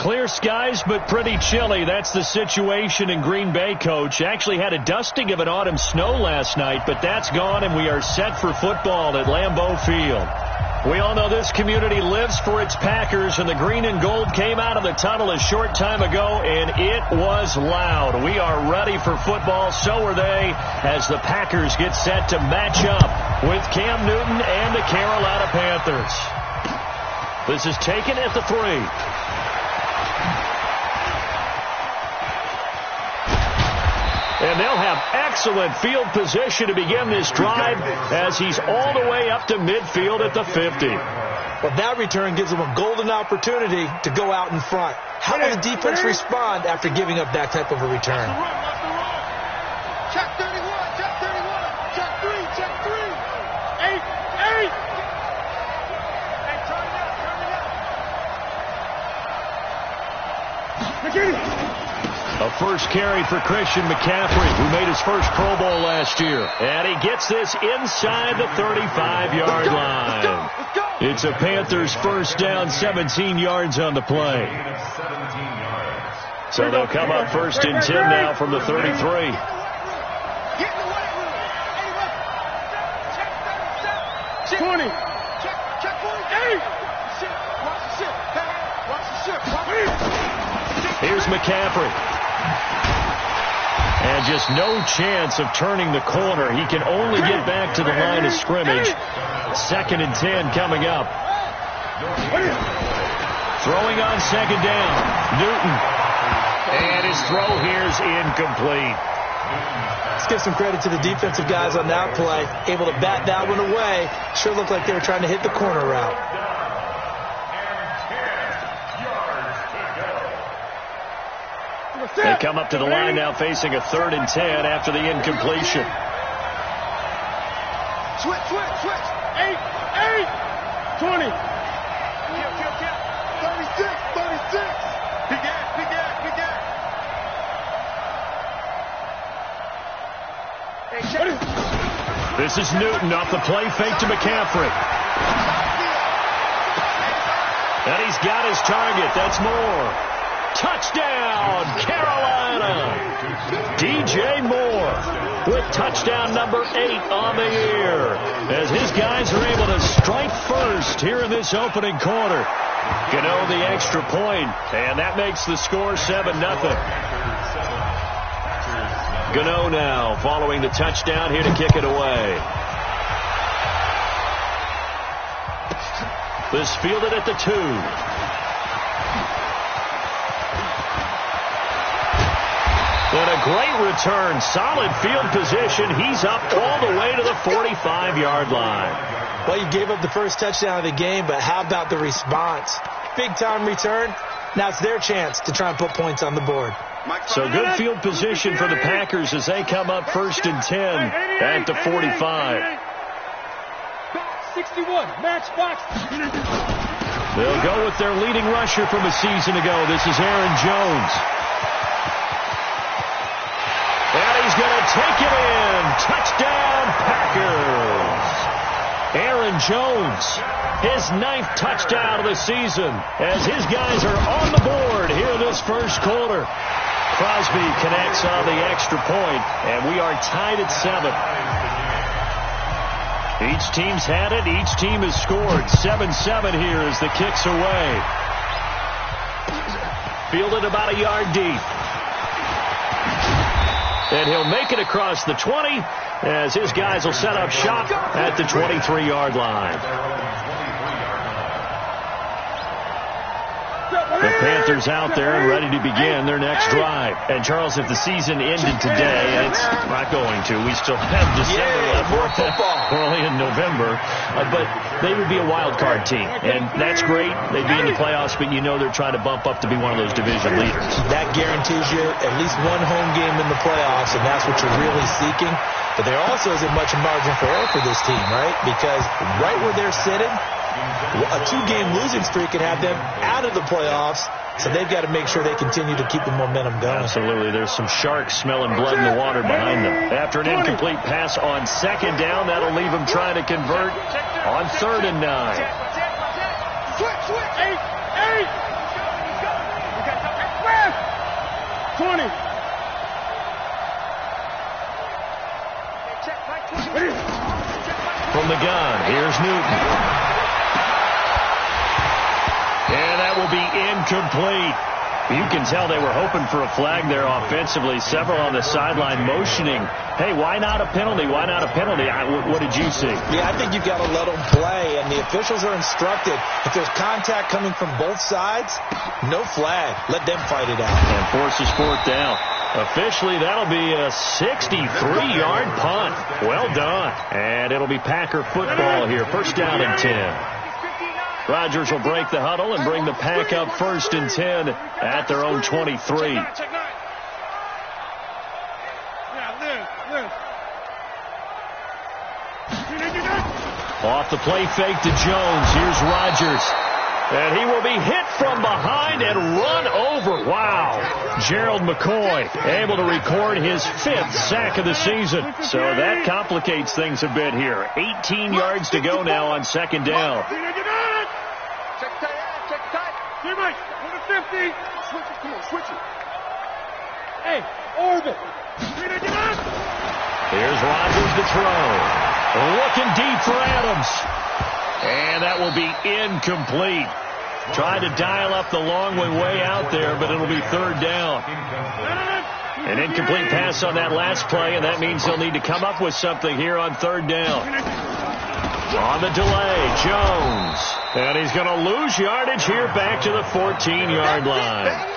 Clear skies, but pretty chilly. That's the situation in Green Bay, Coach. Actually had a dusting of an autumn snow last night, but that's gone, and we are set for football at Lambeau Field. We all know this community lives for its Packers, and the green and gold came out of the tunnel a short time ago, and it was loud. We are ready for football. So are they, as the Packers get set to match up with Cam Newton and the Carolina Panthers. This is taken at the 3. And they'll have excellent field position to begin this drive as he's all the way up to midfield at the 50. Well, that return gives them a golden opportunity to go out in front. How will the defense respond after giving up that type of a return? Check 31, check 31, check 3, check 3. 8, 8. Hey, turn it up, turn it up. A first carry for Christian McCaffrey, who made his first Pro Bowl last year. And he gets this inside the 35-yard line. It's a Panthers first down, 17 yards on the play. So they'll come up first and 10 now from the 33. Here's McCaffrey. And just no chance of turning the corner. He can only get back to the line of scrimmage. 2nd and 10 coming up. Throwing on 2nd down. Newton. And his throw here is incomplete. Let's give some credit to the defensive guys on that play. Able to bat that one away. Sure looked like they were trying to hit the corner route. They come up to the line now facing a 3rd and 10 after the incompletion. Switch, switch, switch. 8, 8. 20. 36, 36. Big ass, big ass, big ass. This is Newton off the play fake to McCaffrey. And he's got his target. That's Moore. Touchdown, Carolina. DJ Moore with touchdown number 8 on the year, as his guys are able to strike first here in this opening quarter. Gano the extra point, and that makes the score 7-0. Gano now following the touchdown here to kick it away. This fielded at the 2. And a great return. Solid field position. He's up all the way to the 45-yard line. Well, you gave up the first touchdown of the game, but how about the response? Big-time return. Now it's their chance to try and put points on the board. So good field position for the Packers as they come up 1st and 10 at the 45. 61, match box. They'll go with their leading rusher from a season ago. This is Aaron Jones. And he's going to take it in. Touchdown, Packers. Aaron Jones, his 9th touchdown of the season, as his guys are on the board here this first quarter. Crosby connects on the extra point, and we are tied at 7. Each team's had it. Each team has scored. 7-7 here as the kick's away. Fielded about a yard deep. And he'll make it across the 20 as his guys will set up shop at the 23-yard line. The Panthers out there and ready to begin their next drive. And, Charles, if the season ended today, and it's not going to, we still have December left. More football. We're only in November. But they would be a wild card team. And that's great. They'd be in the playoffs, but you know they're trying to bump up to be one of those division leaders. That guarantees you at least one home game in the playoffs, and that's what you're really seeking. But there also isn't much margin for error for this team, right? Because right where they're sitting, a 2-game losing streak can have them out of the playoffs, so they've got to make sure they continue to keep the momentum going. Absolutely. There's some sharks smelling blood in the water behind them. After an incomplete pass on 2nd down, that'll leave them trying to convert on 3rd and 9. Switch, switch. 8, 8. 20. From the gun, here's Newton. And that will be incomplete. You can tell they were hoping for a flag there offensively. Several on the sideline motioning, hey, why not a penalty? Why not a penalty? What did you see? Yeah, I think you've got to let them play, and the officials are instructed. If there's contact coming from both sides, no flag. Let them fight it out. And forces fourth down. Officially, that'll be a 63-yard punt. Well done. And it'll be Packer football here. First down and 10. Rodgers will break the huddle and bring the Pack up first and 10 at their own 23. Off the play fake to Jones. Here's Rodgers. And he will be hit from behind and run over. Wow. Gerald McCoy able to record his 5th sack of the season. So that complicates things a bit here. 18 yards to go now on second down. Get right. On the 50. Switch it. Come on, switch it. Hey, orbit. Here's Rodgers to throw. Looking deep for Adams. And that will be incomplete. Tried to dial up the long way out there, but it'll be third down. An incomplete pass on that last play, and that means they'll need to come up with something here on third down. On the delay, Jones. And he's going to lose yardage here back to the 14-yard line.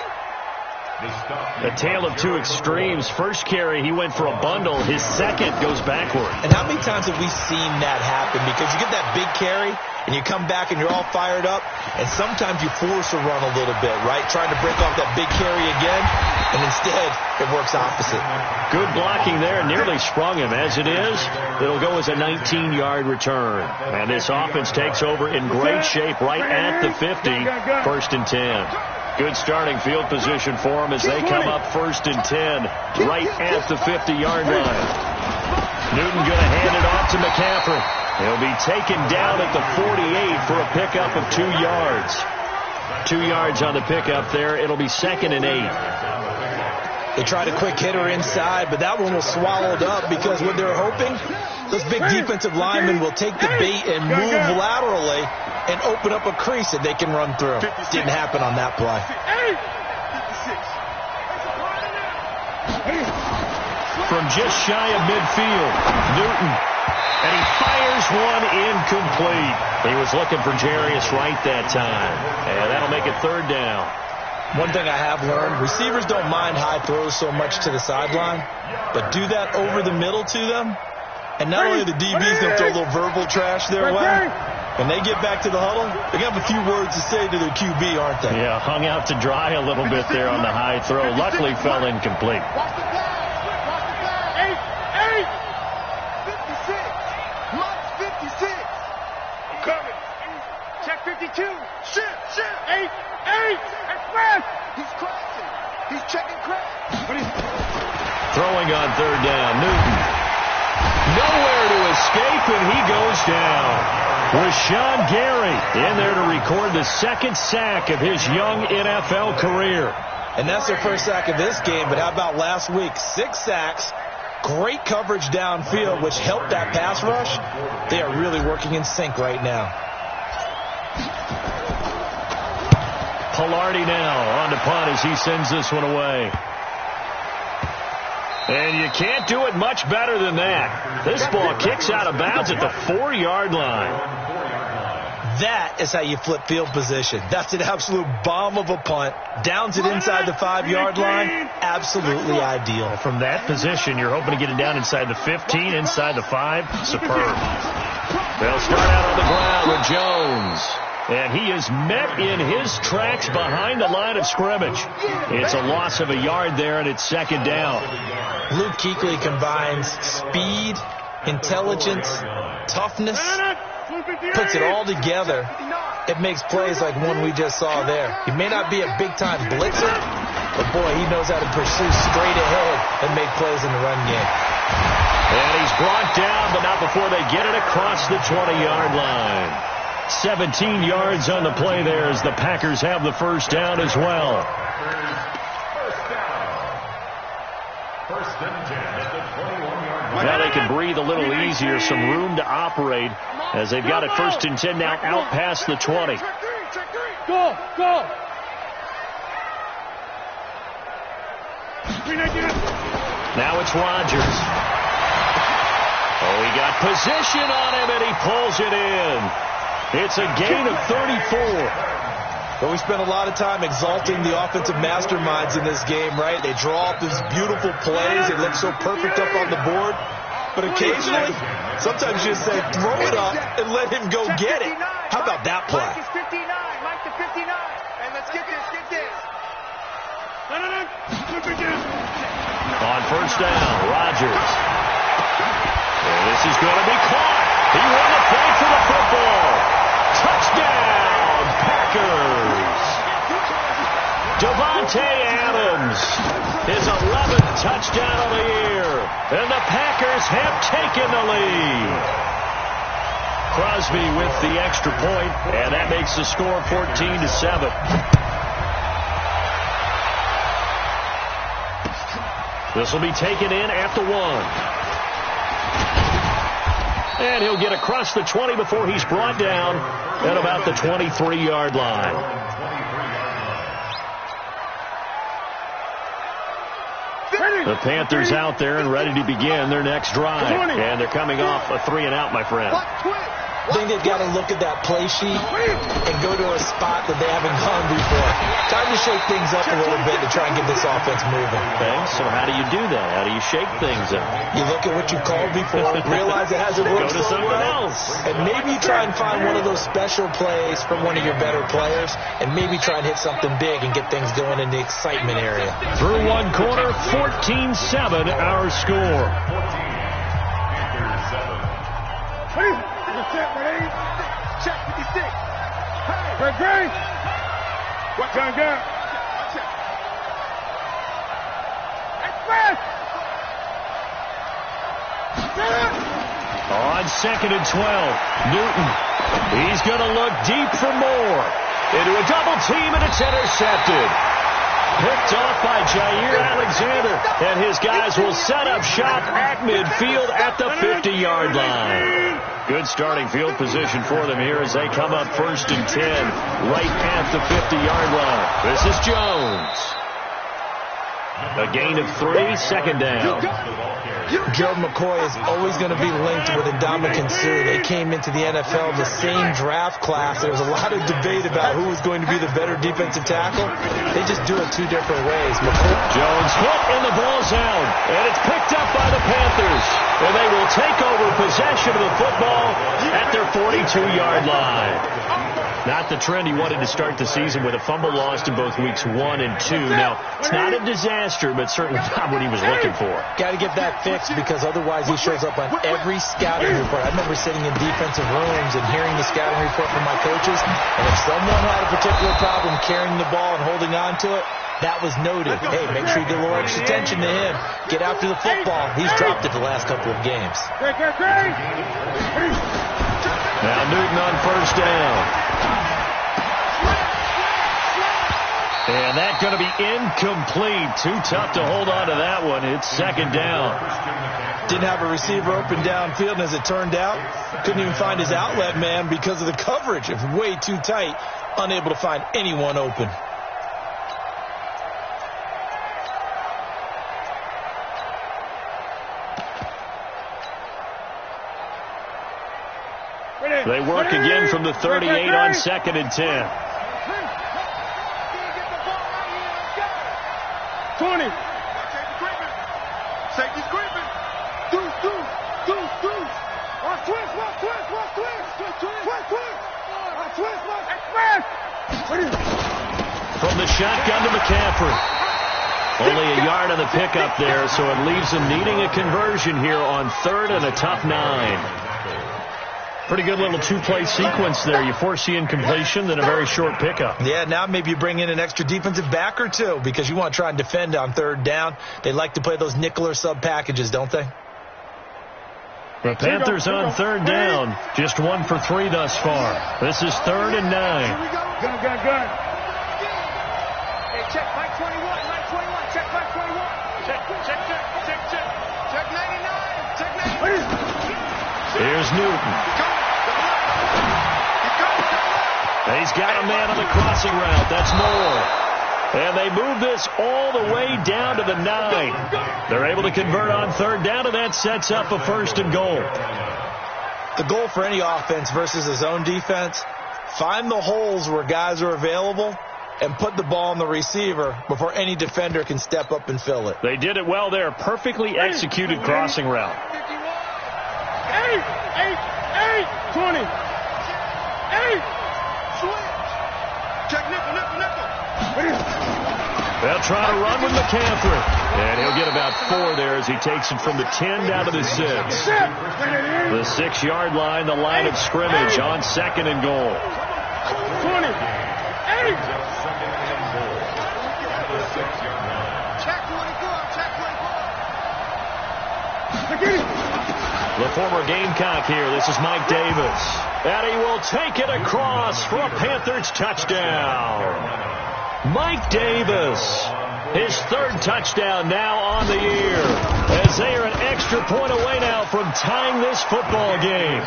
A tale of two extremes. First carry, he went for a bundle. His second goes backward. And how many times have we seen that happen? Because you get that big carry, and you come back and you're all fired up, and sometimes you force a run a little bit, right? Trying to break off that big carry again, and instead it works opposite. Good blocking there. Nearly sprung him. As it is, it'll go as a 19-yard return. And this offense takes over in great shape right at the 50. First and 10. Good starting field position for them as they come up first and 10 right at the 50-yard line. Newton going to hand it off to McCaffrey. He'll be taken down at the 48 for a pickup of 2 yards. 2 yards on the pickup there. It'll be second and 8. They tried a quick hitter inside, but that one was swallowed up because what they're hoping, those big defensive linemen will take the bait and move laterally and open up a crease that they can run through. Didn't happen on that play. From just shy of midfield, Newton. And he fires one incomplete. He was looking for Jarius Wright that time. And that'll make it third down. One thing I have learned, receivers don't mind high throws so much to the sideline, but do that over the middle to them, and not only the DB's going to throw a little verbal trash their way, when they get back to the huddle, they're going to have a few words to say to their QB, aren't they? Yeah, hung out to dry a little bit there on the high throw. Luckily fell incomplete. Watch the pass. 56. Mark 56. I'm coming. Check 52. Shit. 8. Express. He's crashing. He's checking crash. Throwing on third down, Newton. Nowhere to escape, and he goes down. Rashawn Gary in there to record the second sack of his young NFL career. And that's their first sack of this game, but how about last week? 6 sacks, great coverage downfield, which helped that pass rush. They are really working in sync right now. Pilardi now on to punt as he sends this one away. And you can't do it much better than that. This ball kicks out of bounds at the 4-yard line. That is how you flip field position. That's an absolute bomb of a punt. Downs it inside the 5-yard line. Absolutely ideal. From that position, you're hoping to get it down inside the 15, inside the 5. Superb. They'll start out on the ground with Jones. And he is met in his tracks behind the line of scrimmage. It's a loss of a yard there, and it's second down. Luke Kuechly combines speed, intelligence, toughness, puts it all together. It makes plays like one we just saw there. He may not be a big-time blitzer, but, boy, he knows how to pursue straight ahead and make plays in the run game. And he's brought down, but not before they get it across the 20-yard line. 17 yards on the play there as the Packers have the first down as well. Now they can breathe a little easier, some room to operate as they've got it 1st and 10 now out past the 20. Go, go. Now it's Rodgers. Oh, he got position on him, and he pulls it in. It's a gain of 34. But we spent a lot of time exalting the offensive masterminds in this game, right? They draw up these beautiful plays. It looks so perfect up on the board. But occasionally, sometimes you just say, throw it up and let him go get it. How about that play? Mike is 59. Mike to 59. And let's get this, get this. On 1st down, Rodgers. And this is going to be caught. He won the point for the football. Touchdown, Packers. Devontae Adams, his 11th touchdown of the year. And the Packers have taken the lead. Crosby with the extra point, and that makes the score 14-7. This will be taken in at the 1. And he'll get across the 20 before he's brought down at about the 23-yard line. The Panthers out there and ready to begin their next drive. And they're coming off a 3-and-out, my friend. I think they've got to look at that play sheet and go to a spot that they haven't gone before. Time to shake things up a little bit to try and get this offense moving. Okay, so how do you do that? How do you shake things up? You look at what you called before, realize it hasn't worked Go to so something well, else. and maybe try and find one of those special plays from one of your better players, and maybe try and hit something big and get things going in the excitement area. Through one quarter, 14-7 our score. Check 56. Hey, Greg. What kind of guy? Express. On 2nd and 12, Newton. He's going to look deep for more. Into a double team, and it's intercepted. Picked off by Jair Alexander, and his guys will set up shop at midfield at the 50-yard line. Good starting field position for them here as they come up 1st and 10 right at the 50-yard line. This is Jones. A gain of 3, 2nd down. Gerald McCoy is always going to be linked with Ndamukong Suh. They came into the NFL the same draft class. There was a lot of debate about who was going to be the better defensive tackle. They just do it 2 different ways. Jones hit and the ball's out. And it's picked up by the Panthers. And they will take over possession of the football at their 42-yard line. Not the trend he wanted to start the season with a fumble lost in both weeks 1 and 2. Now, it's not a disaster, but certainly not what he was looking for. Got to get that fixed because otherwise he shows up on every scouting report. I remember sitting in defensive rooms and hearing the scouting report from my coaches, and if someone had a particular problem carrying the ball and holding on to it, that was noted. Hey, make sure you give a little extra attention to him. Get after the football. He's dropped it the last couple of games. Now Newton on 1st down. And that's going to be incomplete. Too tough to hold on to that one. It's 2nd down. Didn't have a receiver open downfield, and as it turned out, couldn't even find his outlet man because of the coverage. It was way too tight, unable to find anyone open. They work again from the 38 on 2nd and 10. 20. Safety's gripping. Deuce. Watch twist. Express. From the shotgun to McCaffrey. Only a yard on the pickup there, so it leaves them needing a conversion here on 3rd and a tough 9. Pretty good little 2-play sequence there. You force the incompletion, then a very short pickup. Yeah, now maybe you bring in an extra defensive back or 2 because you want to try and defend on 3rd down. They like to play those nickel or sub packages, don't they? The Panthers on 3rd down. Just 1 for 3 thus far. This is 3rd and 9. Gun. Hey, check Mike 21. Check Mike 21. Check. Here's Newton. He's got a man on the crossing route. That's Moore. And they move this all the way down to the 9. They're able to convert on third down, and that sets up a 1st and goal. The goal for any offense versus his own defense, find the holes where guys are available and put the ball on the receiver before any defender can step up and fill it. They did it well there. Perfectly executed crossing route. 20. 8. Switch. Check nickel. They'll try to run with McCaffrey. And he'll get about 4 there as he takes it from the 10 down to the 6. The 6-yard line, the line of scrimmage on 2nd and goal. 20. 8. The former Gamecock here. This is Mike Davis. And he will take it across for a Panthers touchdown. Mike Davis, his 3rd touchdown now on the year, as they are an extra point away now from tying this football game.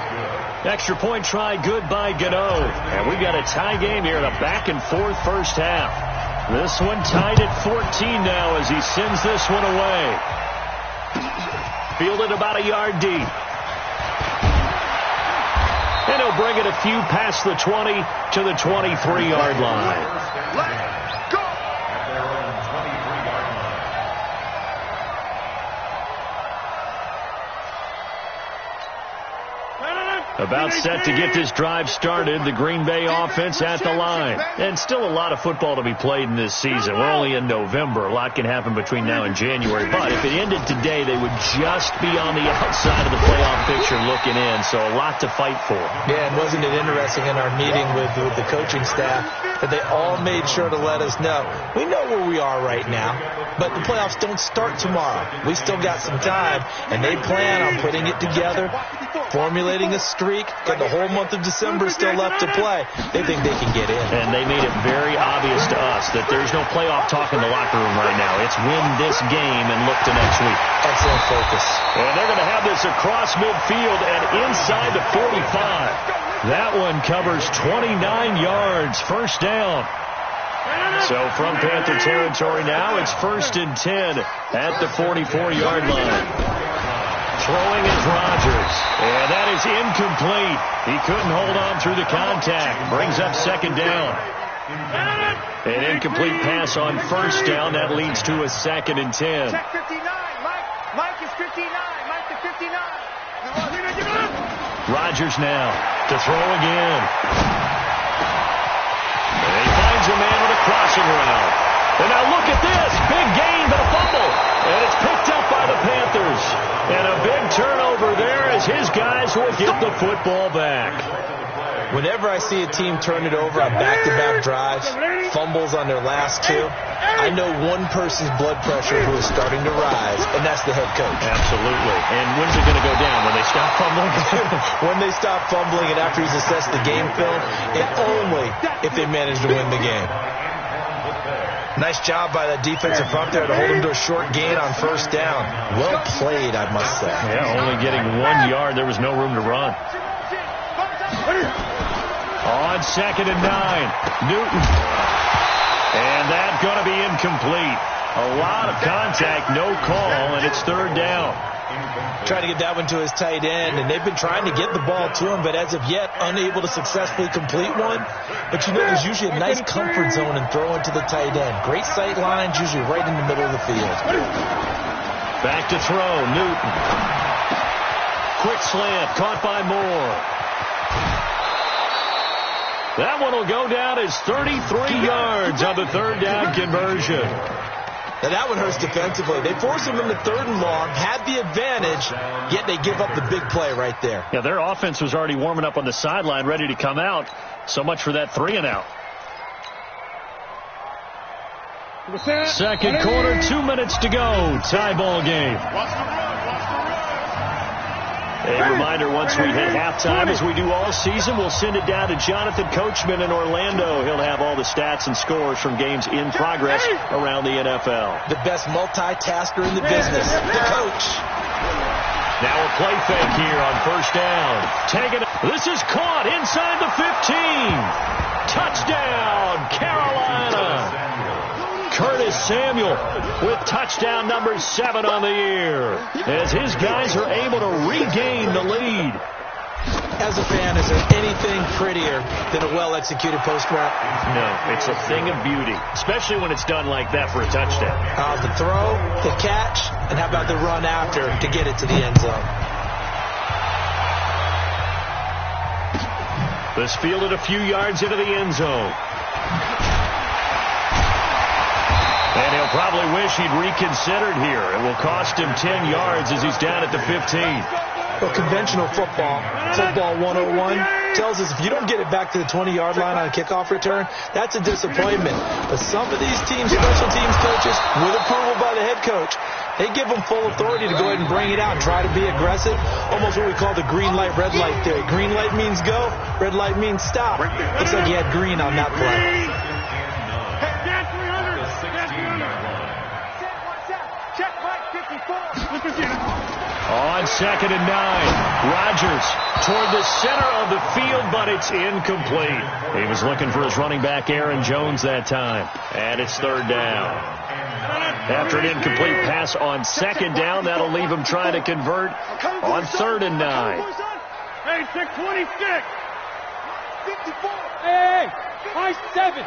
Extra point try good by Gano. And we got a tie game here in a back-and-forth first half. This one tied at 14 now as he sends this one away. Fielded about a yard deep. And he'll bring it a few past the 20 to the 23-yard line. About set to get this drive started. The Green Bay offense at the line. And still a lot of football to be played in this season. We're only in November. A lot can happen between now and January. But if it ended today, they would just be on the outside of the playoff picture looking in. So a lot to fight for. Yeah, and wasn't it interesting in our meeting with the coaching staff that they all made sure to let us know. We know where we are right now, but the playoffs don't start tomorrow. We still got some time, and they plan on putting it together, formulating a streak, got the whole month of December still left to play. They think they can get in. And they made it very obvious to us that there's no playoff talk in the locker room right now. It's win this game and look to next week. Excellent focus. And they're going to have this across midfield and inside the 45. That one covers 29 yards, 1st down. So from Panther territory now, it's 1st and 10 at the 44-yard line. Throwing is Rodgers, and that is incomplete. He couldn't hold on through the contact. Brings up 2nd down. An incomplete pass on 1st down. That leads to a 2nd and 10. Check 59. Mike is 59. Mike to 59. Rodgers now to throw again. And he finds a man with a crossing route. And now look at this. Big gain, but a fumble. And it's picked up by the Panthers. And a big turnover there as his guys will get the football back. Whenever I see a team turn it over on back-to-back drives, fumbles on their last 2, I know one person's blood pressure who is starting to rise, and that's the head coach. Absolutely. And when's it going to go down? When they stop fumbling? When they stop fumbling and after he's assessed the game film, and only if they manage to win the game. Nice job by that defensive front there to hold him to a short gain on 1st down. Well played, I must say. Yeah, only getting 1 yard. There was no room to run. On 2nd and 9, Newton. And that's going to be incomplete. A lot of contact, no call, and it's 3rd down. Trying to get that one to his tight end, and they've been trying to get the ball to him, but as of yet, unable to successfully complete one. But you know, there's usually a nice comfort zone in throwing to the tight end. Great sight lines, usually right in the middle of the field. Back to throw, Newton. Quick slant, caught by Moore. That one will go down as 33 yards on the 3rd down conversion. Now that one hurts defensively. They force him into 3rd and long, had the advantage, yet they give up the big play right there. Yeah, their offense was already warming up on the sideline, ready to come out. So much for that 3 and out. 2nd quarter, 2 minutes to go. Tie ball game. A reminder, once we hit halftime, as we do all season, we'll send it down to Jonathan Coachman in Orlando. He'll have all the stats and scores from games in progress around the NFL. The best multitasker in the business, the coach. Now a play fake here on first down. This is caught inside the 15. Touchdown, Carolina. Curtis Samuel with touchdown number 7 on the year as his guys are able to regain the lead. As a fan, is there anything prettier than a well-executed post route? No, it's a thing of beauty, especially when it's done like that for a touchdown. The throw, the catch, and how about the run after to get it to the end zone? This fielded a few yards into the end zone. And he'll probably wish he'd reconsidered here. It will cost him 10 yards as he's down at the 15. Well, conventional football 101, tells us if you don't get it back to the 20-yard line on a kickoff return, that's a disappointment. But some of these teams, special teams coaches, with approval by the head coach, they give them full authority to go ahead and bring it out and try to be aggressive. Almost what we call the green light, red light theory. Green light means go, red light means stop. Looks like you had green on that play. On 2nd and 9, Rodgers toward the center of the field, but it's incomplete. He was looking for his running back, Aaron Jones, that time. And it's 3rd down. After an incomplete pass on 2nd down, that'll leave him trying to convert on 3rd and 9. Hey, 626. 54. Hey, 7.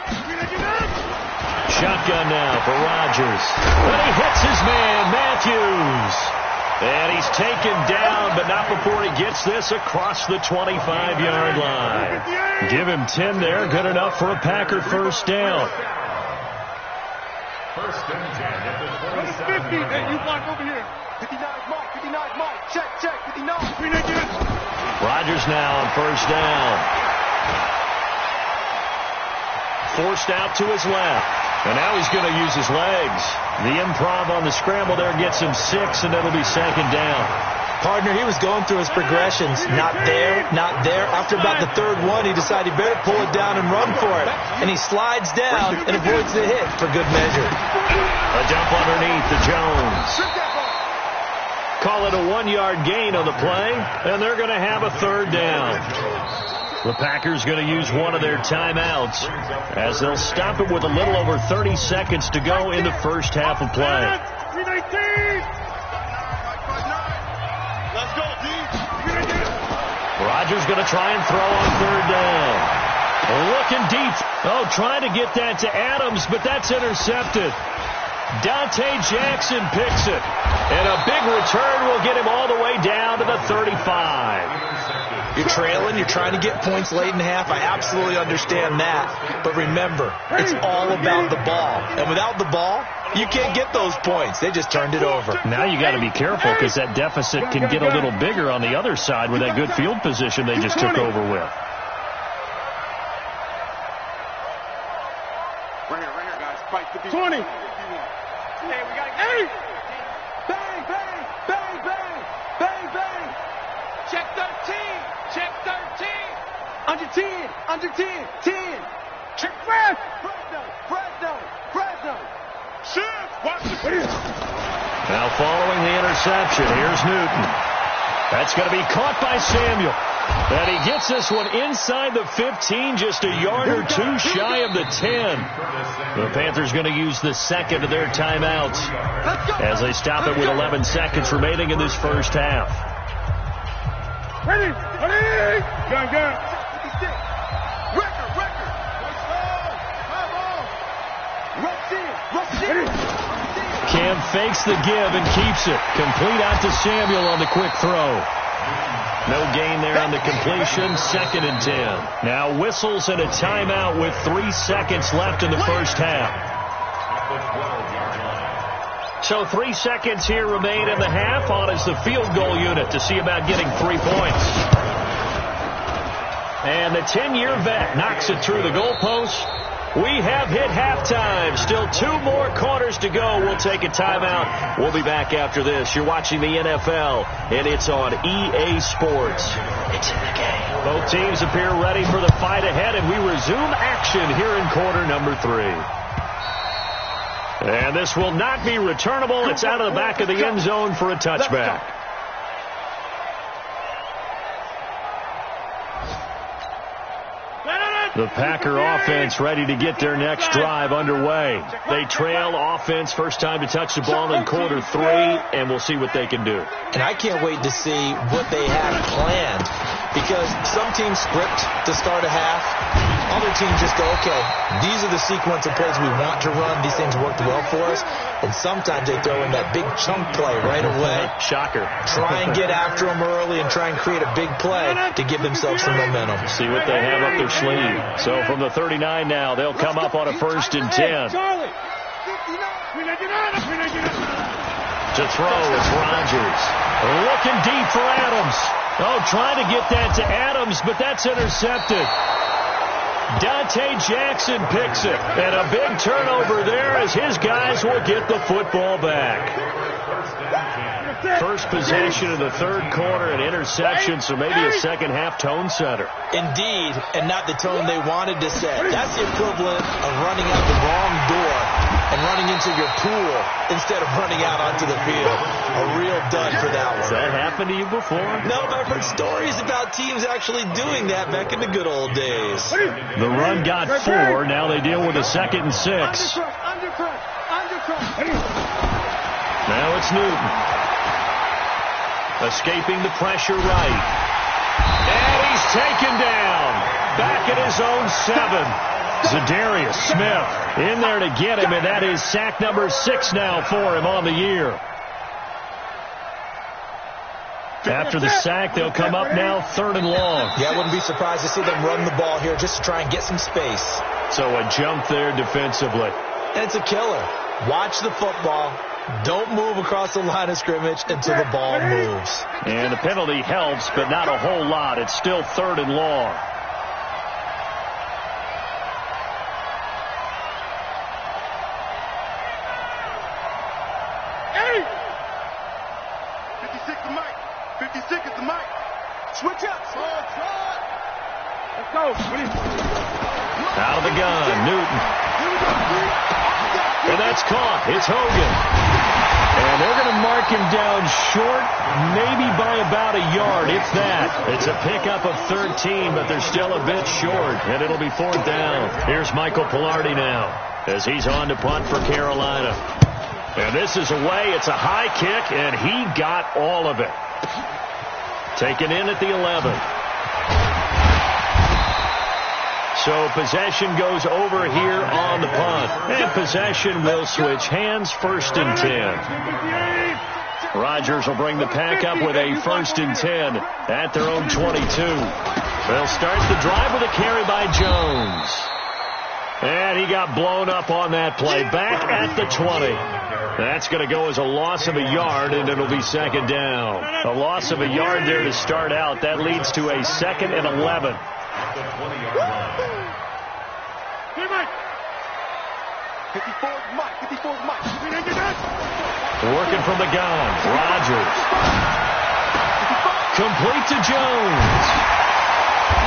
Shotgun now for Rodgers. But he hits his man, Matthews. And he's taken down, but not before he gets this across the 25-yard line. Give him 10 there, good enough for a Packer first down. First and 10 at the 50. Hey, you block over here. 59 Mike, 59 Mike. Check, 59. Rodgers now on first down. Forced out to his left. And now he's going to use his legs. The improv on the scramble there gets him 6, and it'll be 2nd down. Partner, he was going through his progressions. Not there, not there. After about the 3rd one, he decided he better pull it down and run for it. And he slides down and avoids the hit for good measure. A dump underneath to Jones. Call it a 1-yard gain on the play, and they're going to have a 3rd down. The Packers going to use one of their timeouts as they'll stop it with a little over 30 seconds to go in the first half of play. Rodgers going to try and throw on 3rd down. Looking deep. Oh, trying to get that to Adams, but that's intercepted. Dante Jackson picks it. And a big return will get him all the way down to the 35. You're trailing, you're trying to get points late in the half. I absolutely understand that. But remember, it's all about the ball. And without the ball, you can't get those points. They just turned it over. Now you got to be careful because that deficit can get a little bigger on the other side with that good field position they just took over with. Right here, guys. Fight 20. Hey, we got to get bang, bang, bang, bang, bang, bang. Check 13. Check 13. Under 10. Under 10. 10. Check Fresno. Shift. Watch the Now following the interception, here's Newton. That's going to be caught by Samuel. And he gets this one inside the 15, just a yard or two shy of the 10. The Panthers going to use the 2nd of their timeouts as they stop it with 11 seconds remaining in this first half. Ready. Gun. Cam fakes the give and keeps it. Complete out to Samuel on the quick throw. No gain there on the completion. 2nd and 10. Now whistles and a timeout with 3 seconds left in the first half. So 3 seconds here remain in the half on as the field goal unit to see about getting 3 points. And the 10-year vet knocks it through the goalpost. We have hit halftime. Still 2 more quarters to go. We'll take a timeout. We'll be back after this. You're watching the NFL, and it's on EA Sports. It's in the game. Both teams appear ready for the fight ahead, and we resume action here in quarter number 3. And this will not be returnable. It's out of the back of the end zone for a touchback. The Packer offense ready to get their next drive underway. They trail offense, first time to touch the ball in quarter 3, and we'll see what they can do. And I can't wait to see what they have planned, because some teams script to start a half. Other teams just go, okay, these are the sequence of plays we want to run. These things worked well for us. And sometimes they throw in that big chunk play right away. Shocker. Try and get after them early and try and create a big play to give themselves some momentum. See what they have up their sleeve. So from the 39 now, they'll come up on a 1st and 10. To throw, it's Rodgers. Looking deep for Adams. Oh, trying to get that to Adams, but that's intercepted. Dante Jackson picks it. And a big turnover there as his guys will get the football back. First possession of the 3rd quarter, an interception, so maybe a second half tone setter. Indeed, and not the tone they wanted to set. That's the equivalent of running out the wrong door and running into your pool instead of running out onto the field. A real dud for that one. Has that happened to you before? No, but I've heard stories about teams actually doing that back in the good old days. The run got 4. Now they deal with a 2nd and 6. Now it's Newton. Escaping the pressure right. And he's taken down. Back at his own 7. Zadarius Smith in there to get him, and that is sack number 6 now for him on the year. After the sack, they'll come up now 3rd and long. Yeah, I wouldn't be surprised to see them run the ball here just to try and get some space. So a jump there defensively. And it's a killer. Watch the football. Don't move across the line of scrimmage until the ball moves. And the penalty helps, but not a whole lot. It's still 3rd and long. Hey! 56 the mic. 56 is the mic. Switch up. Let's go. Out of the gun, Newton. And that's caught. It's Hogan. And they're going to mark him down short, maybe by about a yard, if that. It's a pickup of 13, but they're still a bit short, and it'll be 4th down. Here's Michael Pilardi now as he's on to punt for Carolina. And this is away. It's a high kick, and he got all of it. Taken in at the 11. So possession goes over here on the punt. And possession will switch hands, 1st and 10. Rodgers will bring the pack up with a 1st and 10 at their own 22. They'll start the drive with a carry by Jones. And he got blown up on that play. Back at the 20. That's going to go as a loss of a yard, and it'll be 2nd down. A loss of a yard there to start out. That leads to a 2nd and 11. Working from the gun. Rodgers. Complete to Jones.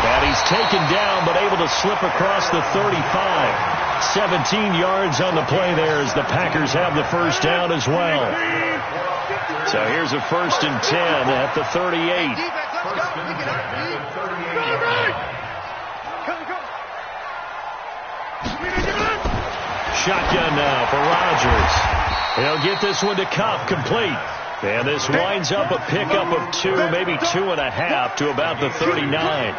And he's taken down, but able to slip across the 35. 17 yards on the play there as the Packers have the 1st down as well. So here's a 1st and 10 at the 38. Shotgun now for Rodgers. He'll get this one to Kupp, complete. And this winds up a pickup of 2, maybe 2.5 to about the 39.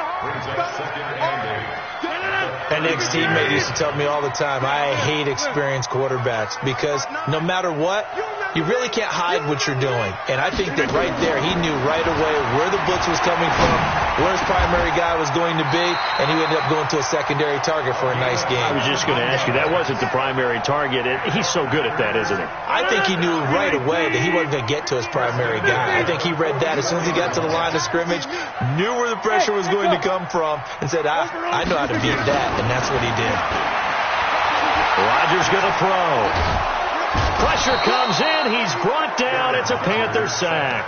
An ex-teammate used to tell me all the time, I hate experienced quarterbacks because no matter what, you really can't hide what you're doing. And I think that right there, he knew right away where the blitz was coming from, where his primary guy was going to be, and he ended up going to a secondary target for a nice game. I was just going to ask you, that wasn't the primary target. He's so good at that, isn't he? I think he knew right away that he wasn't going to get to his primary guy. I think he read that as soon as he got to the line of scrimmage, knew where the pressure was going to come from, and said, I know how to beat that, and that's what he did. Rodgers going to throw. Pressure comes in. He's brought down. It's a Panther sack.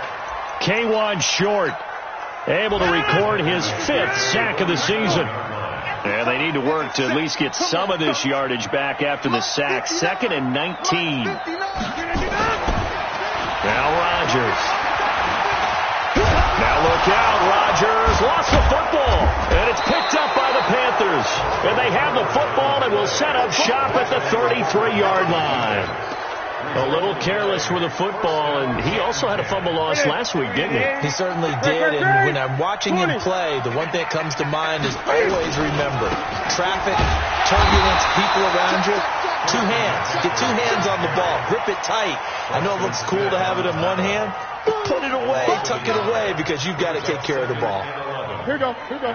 K1 Short able to record his 5th sack of the season. And they need to work to at least get some of this yardage back after the sack. 2nd and 19. Now Rodgers. Now look out. Rodgers lost the football. And it's picked up by the Panthers. set up shop at the 33-yard line. A little careless with the football, and he also had a fumble loss last week, didn't he? He certainly did, and when I'm watching him play, the one thing that comes to mind is always remember, traffic, turbulence, people around you, two hands. Get two hands on the ball. Grip it tight. I know it looks cool to have it in one hand, but put it away, tuck it away, because you've got to take care of the ball. Here we go. Watch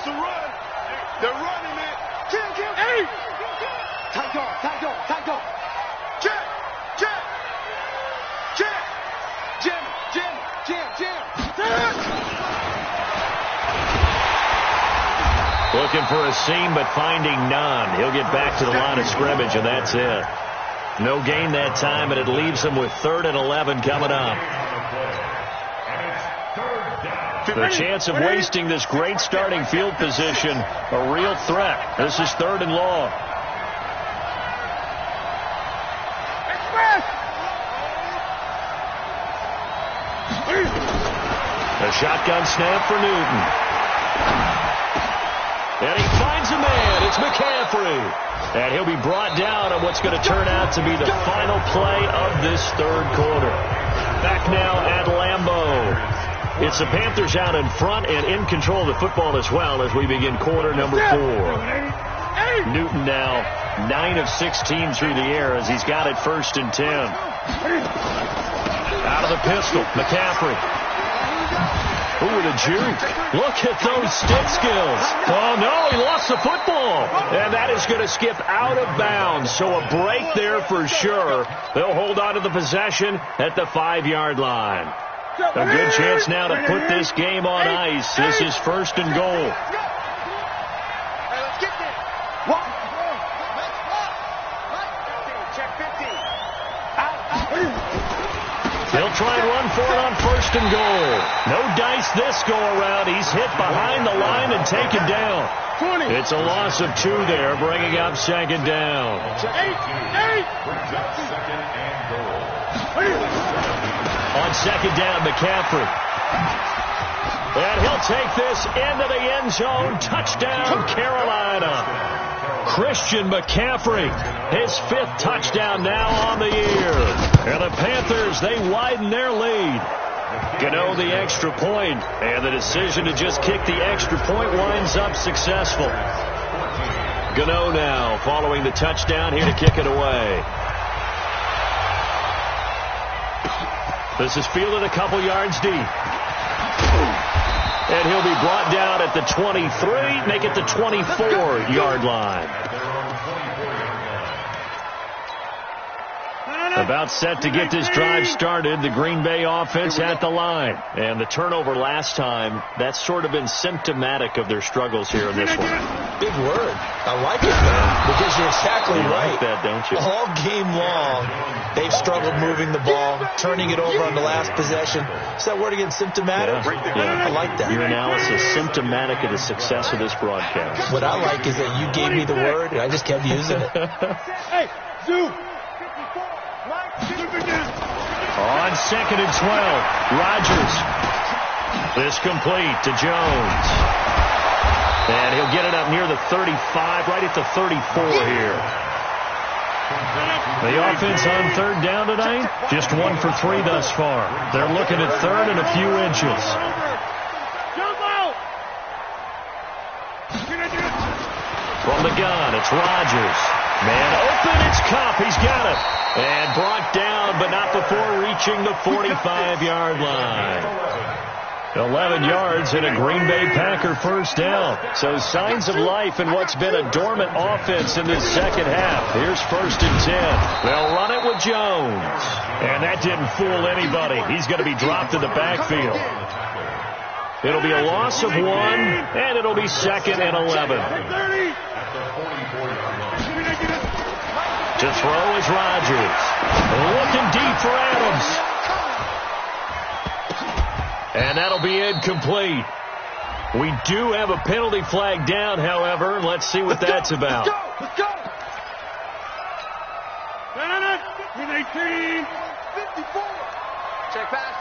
the run. They're running it. Kill. Hey! Tight go. Jam. Looking for a seam, but finding none. He'll get back to the line of scrimmage, and that's it. No gain that time, and it leaves him with 3rd and 11 coming up. The chance of wasting this great starting field position, a real threat. This is 3rd and long. A shotgun snap for Newton. And he finds a man. It's McCaffrey. And he'll be brought down on what's going to turn out to be the final play of this 3rd quarter. Back now at Lambeau. It's the Panthers out in front and in control of the football as well as we begin quarter number 4. Newton now 9 of 16 through the air as he's got it 1st and 10. Out of the pistol, McCaffrey. Ooh, the juke. Look at those stick skills. Oh, no, he lost the football. And that is going to skip out of bounds. So a break there for sure. They'll hold on to the possession at the 5-yard line. A good chance now to put this game on ice. This is 1st and goal. Let's get there. Check 50. He'll try and run for it on 1st and goal. No dice this go around. He's hit behind the line and taken down. It's a loss of 2 there, bringing up 2nd down. 8. On 2nd down, McCaffrey. And he'll take this into the end zone. Touchdown, Carolina. Christian McCaffrey, his 5th touchdown now on the year. And the Panthers, they widen their lead. Gano the extra point, and the decision to just kick the extra point winds up successful. Gano now following the touchdown here to kick it away. This is fielded a couple yards deep. And he'll be brought down at the 23, make it the 24-yard line. About set to get this drive started, the Green Bay offense at the line. And the turnover last time, that's sort of been symptomatic of their struggles here in this one. Big word. I like it, man, because you're exactly you right. Like that, don't you? All game long, they've struggled moving the ball, turning it over on the last possession. Is that word again, symptomatic? Yeah. I like that. Your analysis, symptomatic of the success of this broadcast. What I like is that you gave me the word, and I just kept using it. Hey, Zoo. On 2nd and 12, Rodgers. This complete to Jones. And he'll get it up near the 35, right at the 34 here. The offense on 3rd down tonight, just 1 for 3 thus far. They're looking at 3rd and a few inches. From the gun, it's Rodgers. Man open, it's Kupp. He's got it. And brought down, but not before reaching the 45-yard line. 11 yards and a Green Bay Packer 1st down. So signs of life in what's been a dormant offense in this second half. Here's 1st and 10. They'll run it with Jones. And that didn't fool anybody. He's going to be dropped in the backfield. It'll be a loss of 1, and it'll be 2nd and 11. To throw is Rodgers. Looking deep for Adams. And that'll be incomplete. We do have a penalty flag down, however. Let's see what that's about. Let's go. 18. 54. Check pass.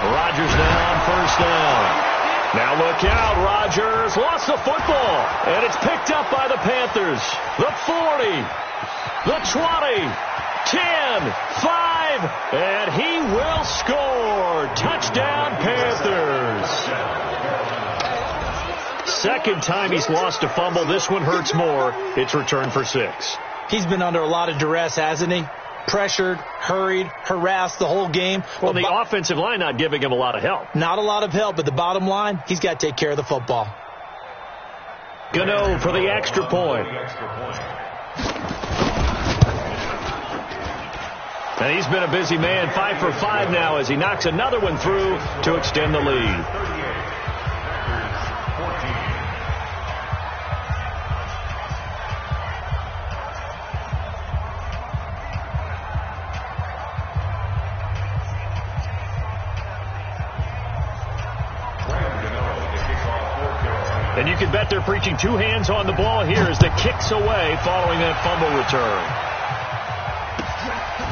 Rodgers now on first down. Now look out, Rodgers lost the football, and it's picked up by the Panthers. The 40, the 20, 10, 5, and he will score. Touchdown, Panthers. Second time he's lost a fumble. This one hurts more. It's returned for 6. He's been under a lot of duress, hasn't he? Pressured, hurried, harassed the whole game. Well, the offensive line not giving him a lot of help. Not a lot of help, but the bottom line, he's got to take care of the football. Gano for the extra point. And he's been a busy man, 5 for 5 now as he knocks another one through to extend the lead. And you can bet they're preaching 2 hands on the ball here as the kick's away following that fumble return.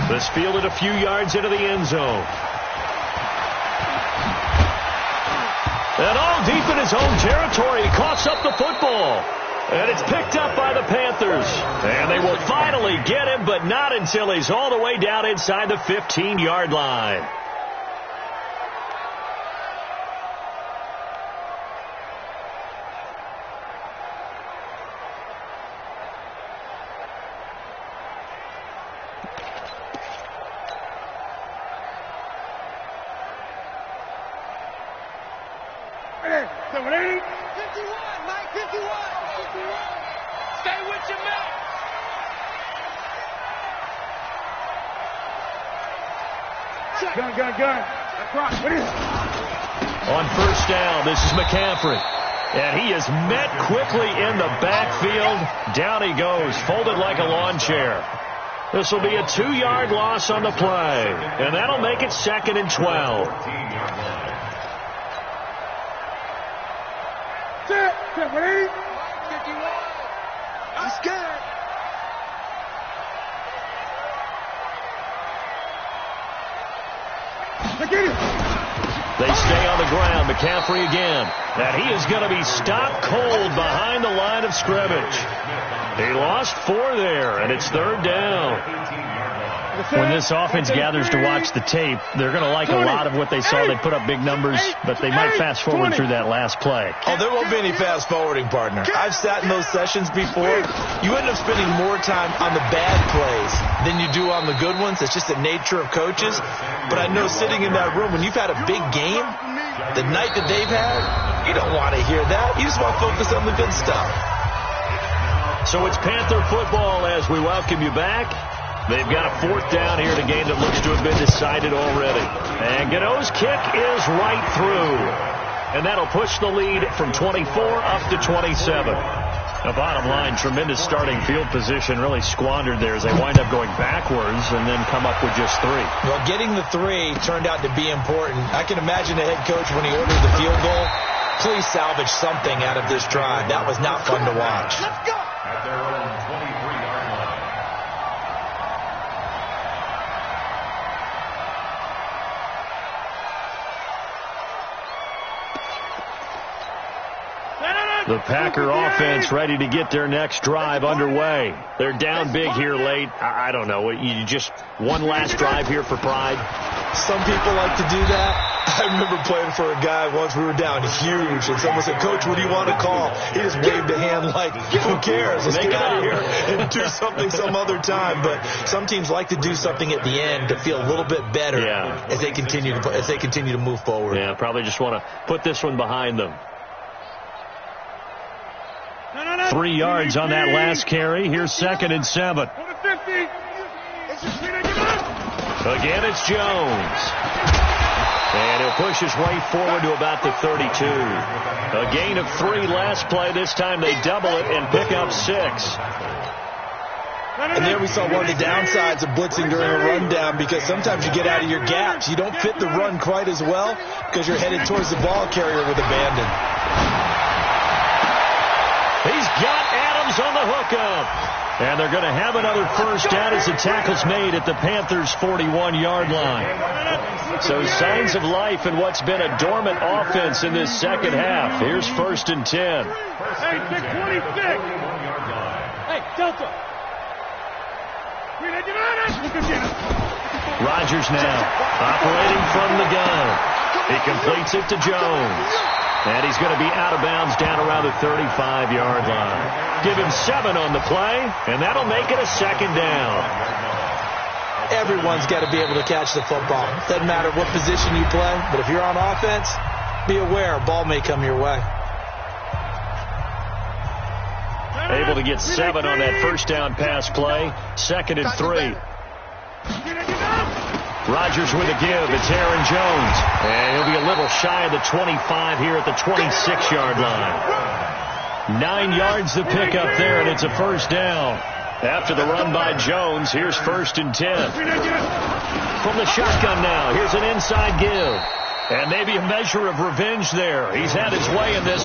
This fielded a few yards into the end zone. And all deep in his own territory, he coughs up the football. And it's picked up by the Panthers. And they will finally get him, but not until he's all the way down inside the 15-yard line. Gun. On first down, this is McCaffrey. And he is met quickly in the backfield. Down he goes, folded like a lawn chair. This will be a 2-yard loss on the play. And that'll make it 2nd and 12. I'm scared. They stay on the ground. McCaffrey again. And he is going to be stopped cold behind the line of scrimmage. He lost 4 there, and it's 3rd down. When this offense gathers to watch the tape, they're going to like a lot of what they saw. They put up big numbers, but they might fast forward through that last play. Oh, there won't be any fast forwarding, partner. I've sat in those sessions before. You end up spending more time on the bad plays than you do on the good ones. It's just the nature of coaches. But I know sitting in that room, when you've had a big game, the night that they've had, you don't want to hear that. You just want to focus on the good stuff. So it's Panther football as we welcome you back. They've got a 4th down here in a game that looks to have been decided already. And Gano's kick is right through. And that'll push the lead from 24 up to 27. The bottom line, tremendous starting field position, really squandered there as they wind up going backwards and then come up with just 3. Well, getting the 3 turned out to be important. I can imagine the head coach when he ordered the field goal. Please salvage something out of this drive. That was not fun to watch. Let's go. At their own 23-yard line. The Packer offense ready to get their next drive underway. They're down big here late. I don't know. You just one last drive here for pride? Some people like to do that. I remember playing for a guy once. We were down huge, and someone said, "Coach, what do you want to call?" He just waved a hand like, "Who cares? Let's get out of here and do something some other time." But some teams like to do something at the end to feel a little bit better as they continue to move forward. Yeah, probably just want to put this one behind them. 3 yards on that last carry. Here's 2nd and 7. Again, it's Jones. And he'll push his way forward to about the 32. A gain of 3 last play. This time they double it and pick up 6. And there we saw one of the downsides of blitzing during a rundown, because sometimes you get out of your gaps. You don't fit the run quite as well because you're headed towards the ball carrier with abandon. He's got Adams on the hookup. And they're going to have another first down as the tackle's made at the Panthers' 41-yard line. So signs of life in what's been a dormant offense in this second half. Here's 1st and 10. Hey, 626. Hey, Delta. Rodgers now operating from the gun. He completes it to Jones. And he's going to be out of bounds down around the 35-yard line. Give him 7 on the play, and that'll make it a 2nd down. Everyone's got to be able to catch the football. Doesn't matter what position you play, but if you're on offense, be aware a ball may come your way. Able to get 7 on that first down pass play. 2nd and 3. Rodgers with a give. It's Aaron Jones. And he'll be a little shy of the 25 here at the 26-yard line. 9 yards to pick up there, and it's a first down. After the run by Jones, here's 1st and 10. From the shotgun now, here's an inside give. And maybe a measure of revenge there. He's had his way in this.